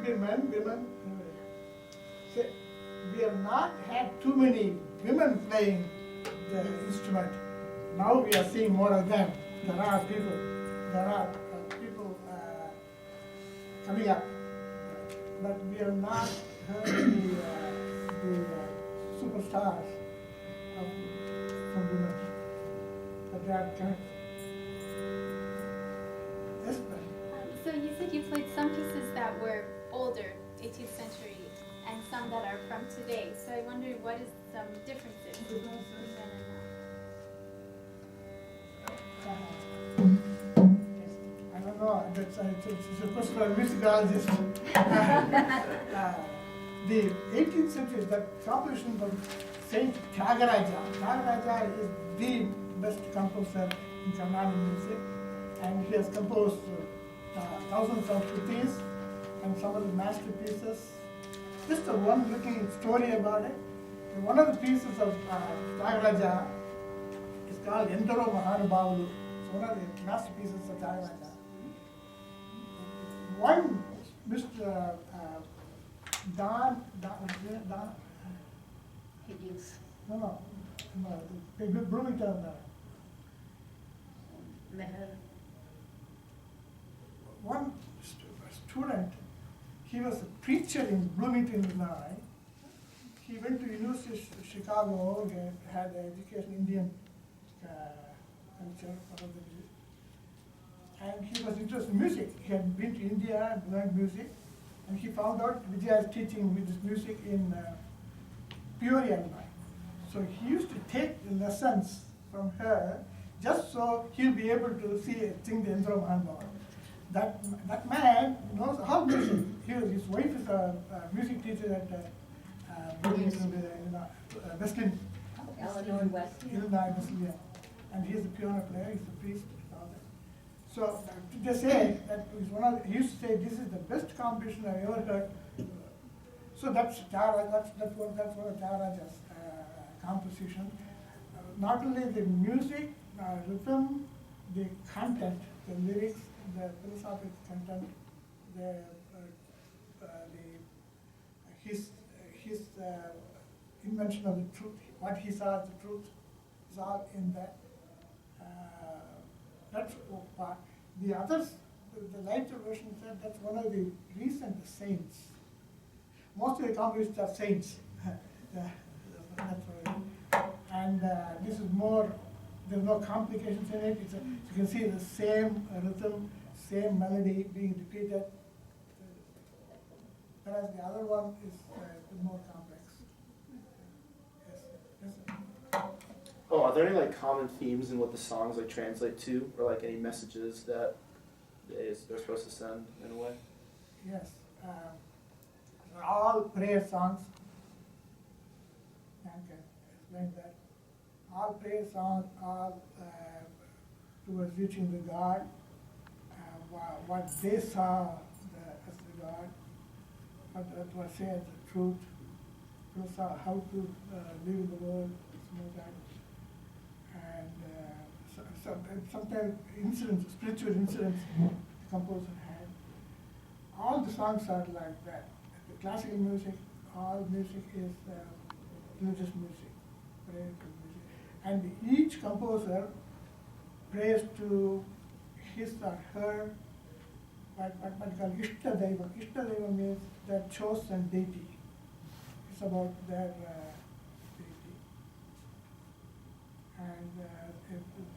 be men, women. So we have not had too many women playing the instrument. Now we are seeing more of them. There are people coming up, but we have not heard the superstars from women. But they are coming. Yes, ma'am. So you said you played some pieces that were older, 18th century, and some that are from today. So I wonder what is some differences between then and now. I don't know. It's a question for a musicologist. The 18th century, that composition of Saint Tyagaraja. Tyagaraja is the best composer in Carnatic music, and he has composed thousands of Krutis and some of the masterpieces. Just a one looking story about it. One of the pieces of Tyagaraja is called Endaro Mahanubhavalu. It's one of the masterpieces of Tyagaraja. One Mr. Don, Higgins, no, Bloomington, Meher, one student, he was a preacher in Bloomington, Illinois. He went to University of Chicago, had education in Indian culture, and he was interested in music. He had been to India and learned music, and he found out Vijaya is teaching with this music in Peoria, Illinois. So he used to take the lessons from her just so he'll be able to sing the Indra Mahanbhava. That man knows how music. His wife is a music teacher at Wesleyan, Illinois West. Illinois Wesleyan, and he's a piano player. He's a priest. And all that. So they say that he used to say this is the best composition I've ever heard. So that's one of Tyagaraja's composition. Not only the music, rhythm, the content, the lyrics, the philosophical content, his invention of the truth, what he saw as the truth, is all in that. That's one part. The others, the lighter version said that's one of the recent saints. Most of the compositions are saints. And this is more, there's no complications in it. You can see the same rhythm, same melody being repeated. Whereas the other one is more complex. Yes, sir. Oh, are there any like common themes in what the songs like translate to, or like any messages that they're supposed to send in a way? Yes. All prayer songs. I can explain that. All prayer songs are towards reaching the God, what they saw as the God, what was said as the truth, how to live in the world, something like that. And sometimes incidents, spiritual incidents the composer had. All the songs are like that. The classical music, all music is religious music, prayerful music. And each composer prays to his or her, what we call Ishtadaiva. Ishtadaiva means their chosen deity. It's about their deity. And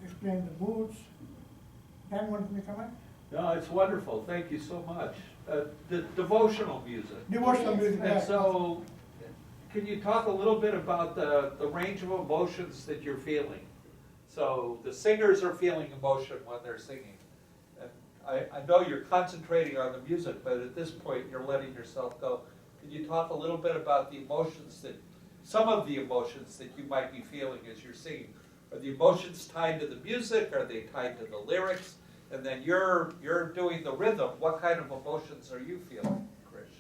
explain the moods. Dan, want to comment? No, it's wonderful. Thank you so much. The devotional music. Devotional music. And so, can you talk a little bit about the range of emotions that you're feeling? So the singers are feeling emotion when they're singing. And I know you're concentrating on the music, but at this point you're letting yourself go. Can you talk a little bit about the emotions some of the emotions that you might be feeling as you're singing? Are the emotions tied to the music? Are they tied to the lyrics? And then you're doing the rhythm. What kind of emotions are you feeling, Krish?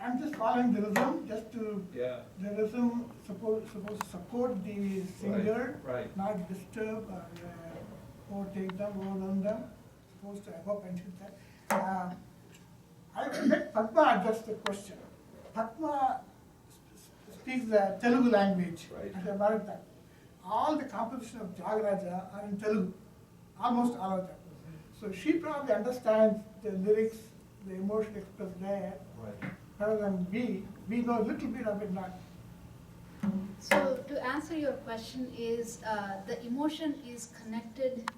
I'm just following the rhythm, just to Yeah. the rhythm supposed to support the singer, Right. not disturb or take them, overwhelm them. Supposed to, I hope I did that. I let Padma address the question. Padma speaks the Telugu language Right. at the Bharata. All the composition of Jagaraja are in Telugu, almost all of them. So she probably understands the lyrics, the emotion expressed there, Right. rather than we. We know a little bit of it, not. So to answer your question is, the emotion is connected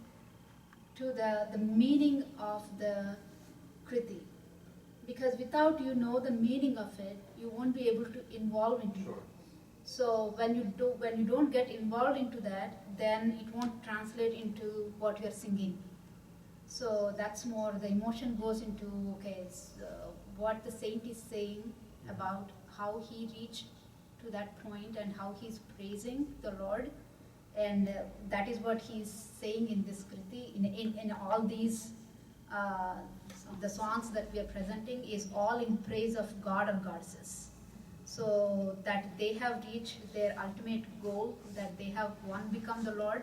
to the meaning of the kriti. Because without you know the meaning of it, you won't be able to involve into it. Sure. So when you don't get involved into that, then it won't translate into what you're singing. So that's more, the emotion goes into, okay, what the saint is saying about how he reached to that point and how he's praising the Lord. And that is what he's saying in this kriti, in all these, the songs that we are presenting is all in praise of God or goddesses. So that they have reached their ultimate goal, that they have one become the Lord.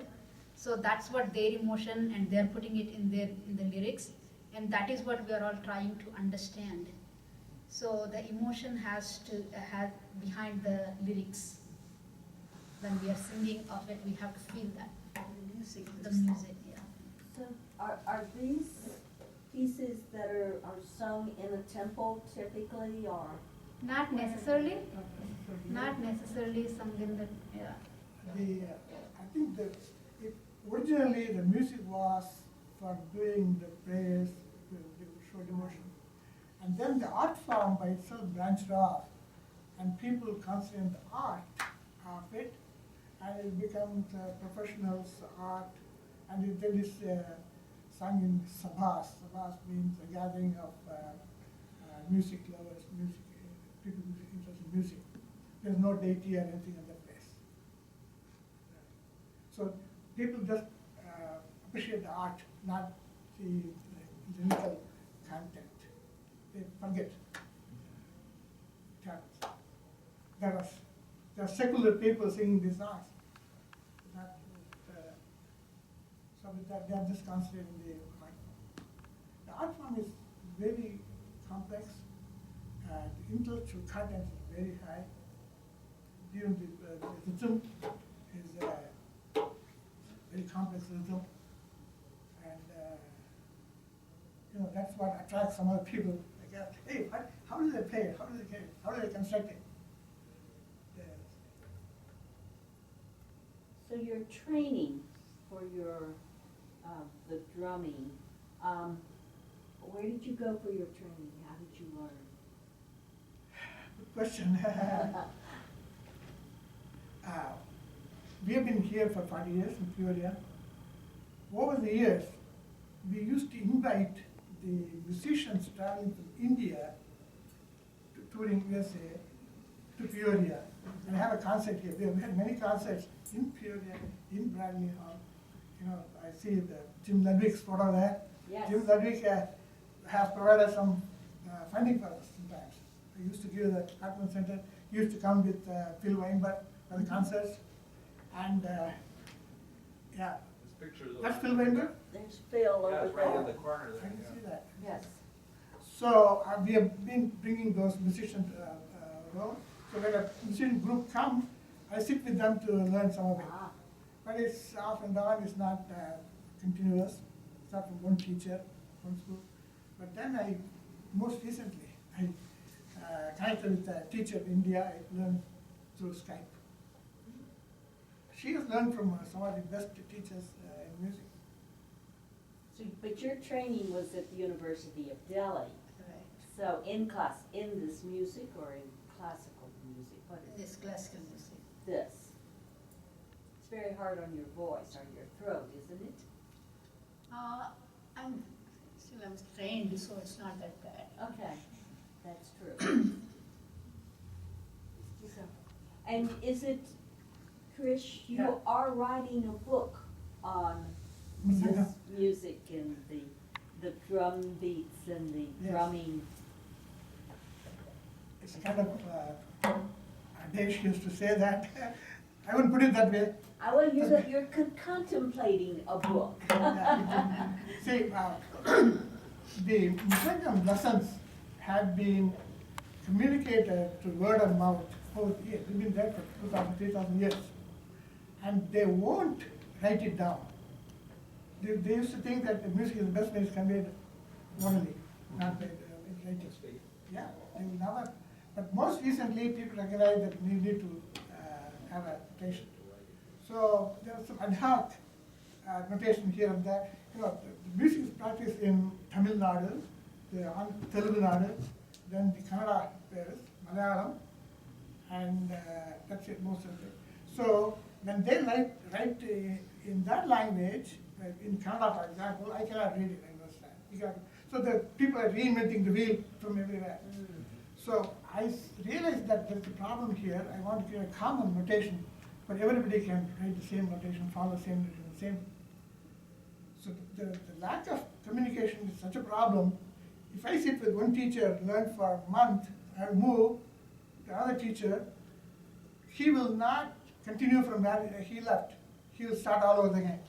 So that's what their emotion, and they're putting it in the lyrics, and that is what we are all trying to understand. So the emotion has to have behind the lyrics. When we are singing of it, we have to feel that. The music, yeah. So are these pieces that are sung in a temple typically, or? Not necessarily, not necessarily something that, yeah. I think that originally the music was for doing the prayers, to show devotion. And then the art form by itself branched off, and people consider the art of it, and it becomes professionals' art, and it then is sung in sabhas. Sabhas means a gathering of music lovers, people who are interested in music. There's no deity or anything in that place. So people just appreciate the art, not the lyrical content. They forget. It happens. There are secular people singing these songs. So with that, they are just concentrating the art form. The art form is very complex. The intellectual content is very high. During the rhythm is very complex rhythm, and that's what attracts some other people. Like, hey, how do they play it? How do they get it? How do they construct it? So your training for your the drumming, where did you go for your training? How did you learn? Good question. We have been here for 40 years in Peoria. Over the years, we used to invite the musicians traveling from India to touring USA to Peoria and have a concert here. We have had many concerts in Peoria, in Bradley Hall. I see the Jim Ludwig's photo there. Yes. Jim Ludwig has provided some funding for us sometimes. I used to give the Hartman Center, used to come with Phil Weinberg for the concerts. And yeah, There's pictures of. that's Phil Weinberg. There's Phil Yeah, over it's right in there. the corner I there. can see that. Yes. So we have been bringing those musicians around. So when a musician group comes, I sit with them to learn some of it. Ah, But it's off and on, it's not continuous. It's not from one teacher, one school. But then most recently, I connected with a teacher in India. I learned through Skype. She has learned from some of the best teachers in music. so, but your training was at the University of Delhi. So in class, in this music or in classical music? What is This classical music. this? It's very hard on your voice, on your throat, isn't it? I'm trained, so it's not that bad. Okay, that's true. So, and is it, Krish, you Yeah. are writing a book on Yeah. this music and the drum beats and the Yes. drumming? It's kind of, Dave used to say that. I wouldn't put it that way. Well, you're contemplating a book. See, the Musangam lessons have been communicated through word of mouth over the years. They've been there for 2,000, 3,000 years. And they won't write it down. They used to think that the music is the best way it's conveyed orally, not by writing. Yeah, they will never. But most recently, people recognize that we need to have a notation. So there was some ad hoc notation here and there. You know, the music is practiced in Tamil Nadu, Telugu Nadu, then the Kannada pairs, Malayalam, and that's it, most of it. So when they write in that language, like in Kannada, for example, I cannot read it, I understand. So the people are reinventing the wheel from everywhere. So I realized that there's a problem here. I want to create a common notation, but everybody can write the same notation, follow the same notation, same. So the lack of communication is such a problem. If I sit with one teacher, learn for a month, I move to another teacher, he will not continue from where he left. He will start all over again.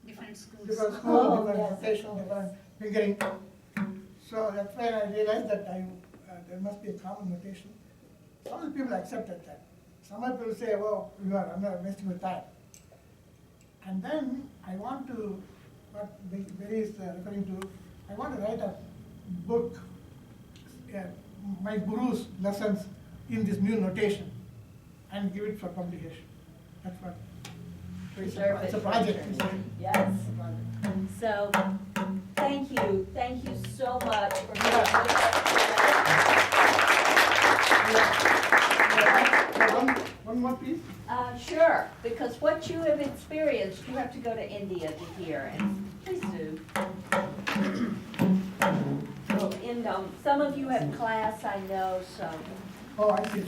Different schools. Different school, different yes. notation, different figuring. So that's why I realized that there must be a common notation. Some of the people accepted that. Some of the people say, "Oh, I'm not wasting my time." And then I want to, what Barry is referring to, I want to write a book, my guru's lessons in this new notation, and give it for publication. That's what. Preserve It's a it. project. Yes. It's a project. So, thank you so much for One more piece? Sure, because what you have experienced, you have to go to India to hear, and please do. Well, some of you have class, I know, so. Oh, I see.